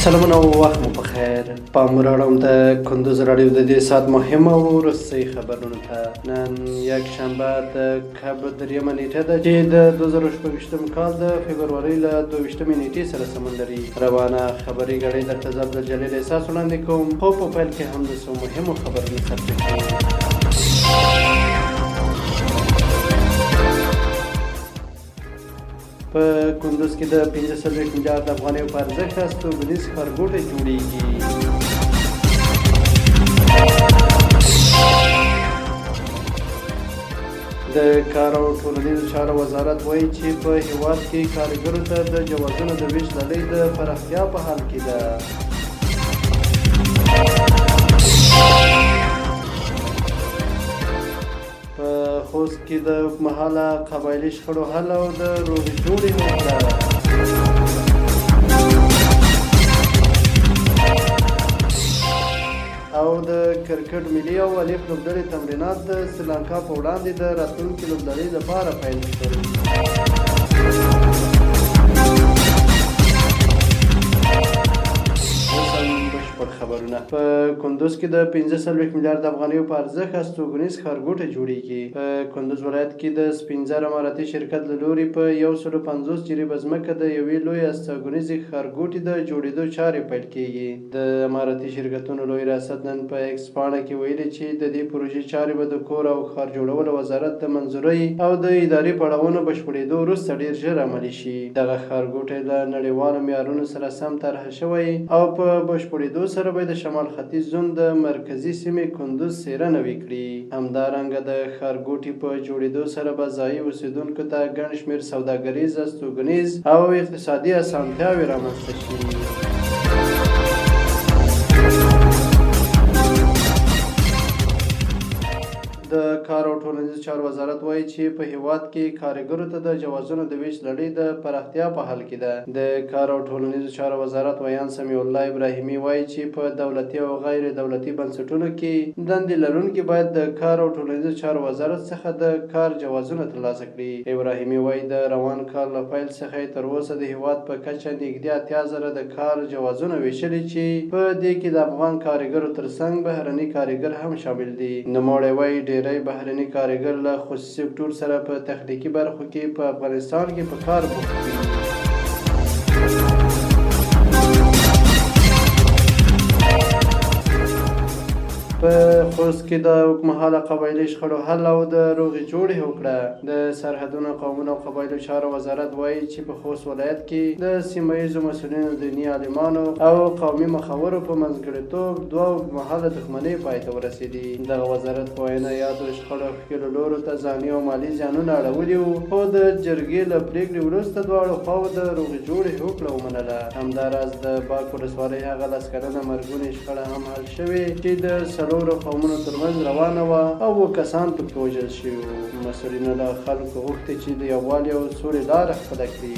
سلامونه او وخت مو په خیر. پام راوړم د کندوز راډیو د دې ساعت مهمه او وروستۍ خبرونو ته. نن یکشنبه د کب دریمه نیټه ده چې د 2016 کال د فبرورۍ له 22 نیټې سره سمون لري. روانه خبري غړي درته زه عبدالجلیل احساس وړاندې کوم، خو په پیل کې هم د څو مهمو خبرونو سرچینه په کندوز کې د 45 میلیارد افغانیو په ارزښت استوګنیز ښارګوټی جوړیږي. د کار او ټولنیزو چارو وزارت وایي چې په هیواد کې کارګرو ته د جوازونو د ویش لړۍ د پراختیا په حال کې ده. خوست کې د اوږدمهاله قبایلي شخړو حل او د روغې جوړې هوکړه. او د کرکټ ملي او الف لوبډلې تمرینات د سریلانکا په وړاندې د راتلونکي لوبډلې لپاره پیل شول. خبرونه په کندوز کې د 45 میلیارد افغانیو په ارزښت استوګنیز ښارګوټی جوړیږي. په کندوز ولایت کې د سپینزر اماراتي شرکت له لوري په 150 جریبه ځمکه د یوې لوی استوګنیزې ښارګوټي د جوړېدو چارې پیل کیږي. د اماراتي شرکتونو لوی ریاست نن په ایکس پاڼه کې ویلي چې د دې پروژې چارې به د کور او ښار جوړولو وزارت د منظورۍ او د اداري پړاوونو بشپړېدو وروسته ډېر ژر عملي شي. دغه ښارګوټی له نړیوالو معیارونو سره سم طرحه شوی او په بشپړېدو سره به د شمال ختیځ زون د مرکزي سیمې کندوز څېړنه وکړي. همدارنګه د ښارګوټي په جوړېدو سره به ځایي اوسېدونکو ته ګڼ شمېر سوداګریز، استوګنیز او اقتصادي اسانتیاوې رامنځته شي. د کار او ټولنیزو چارو وزارت وایي چې په هیواد کې کارګرو ته د جوازونو د ویش لړۍ د پراختیا په حال کې ده. د کار او ټولنیزو چارو وزارت ویان سمیع الله ابراهیمي وایي چې په دولتي او غیر دولتي بنسټونو کې دندې لرونکي باید د کار او ټولنیزو چارو وزارت څخه د کار جوازونه ترلاسه کړي. ابراهیمي وایي د روان کال له پیل څخه تر اوسه د هیواد په کچه نږدې 80,000 د کار جوازونه ویشلي چې په دې کې د افغان کارګرو ترڅنګ بهرني کارګر هم شامل دي. نوموړی وایي ډېری بهرني کارګر له خصوصي سکتور سره په تخنیکي برخو کې په افغانستان کې په کار بوخت دي. په خوست کې د اوږدمهاله قبایلي شخړو حل او د روغې جوړې هوکړه. د سرحدونو، قومونو او قبایلو چارو وزارت وایي چې په خوست ولایت کې د سیمه ییزو مسؤلینو، دیني عالمانو او قومي مخورو په منځګړیتوب دوه اوږدمهاله دښمنۍ پای ته ورسېدې. دغه وزارت په وینا یادو شخړو ښکېلو لورو ته ځاني او مالي زیانونه اړولي وو، خو د جرګې له پرېکړې وروسته دواړو خواوو د روغې جوړې هوکړه ومنله. همداراز د باک ولسوالۍ هغه 10 کلنه مرګونې شخړه هم حل شوې چې د څلورو قومونو ترمنځ روانه وه او 2 کسان پکې وژل شوي وو. مسؤلینو له خلکو غوښتي چې د یووالي او سولې لاره خپله کړي.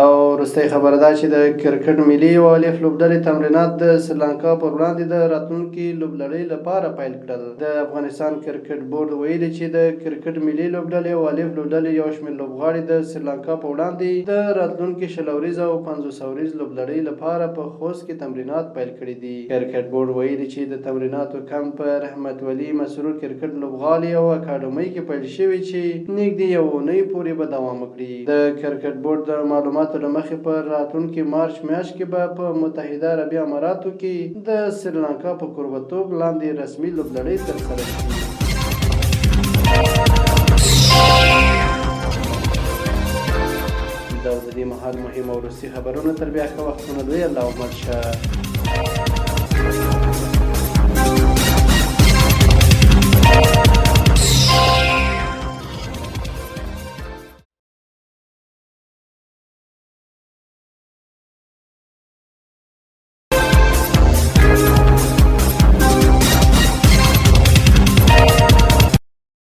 او وروستۍ خبره ده چې د کرکټ ملي او الف لوبډلې تمرینات د سریلانکا پر وړاندې د راتلونکي لوبلړۍ لپاره پیل کړل. د افغانستان کرکټ بورډ ویلي چې د کرکټ ملي لوبډلې او الف لوبډلې یو شمېر لوبغاړي د سریلانکا په وړاندې د راتلونکي 20 ورځې او 500 ورځې لوبلړۍ لپاره په خوست کې تمرینات پیل کړي دي. کرکټ بورډ ویلي چې د تمریناتو کم په رحمت ولي مسرور کرکټ لوبغالي او اکاډمۍ کې پیل شوي چې نږدې یو اونۍ پورې به دوام وکړي. د کرکټ بورډ د معلوماتو له مخې په راتلونکي مارچ میاشت کې به په متحده عربي اماراتو کې د سریلانکا په کوربه‌توب لاندې رسمي لوبلړۍ ترسره شي. دا د دې مهال مهم او وروستي خبرونه. تر بیا ښه وختونه لوی الله ومد شه.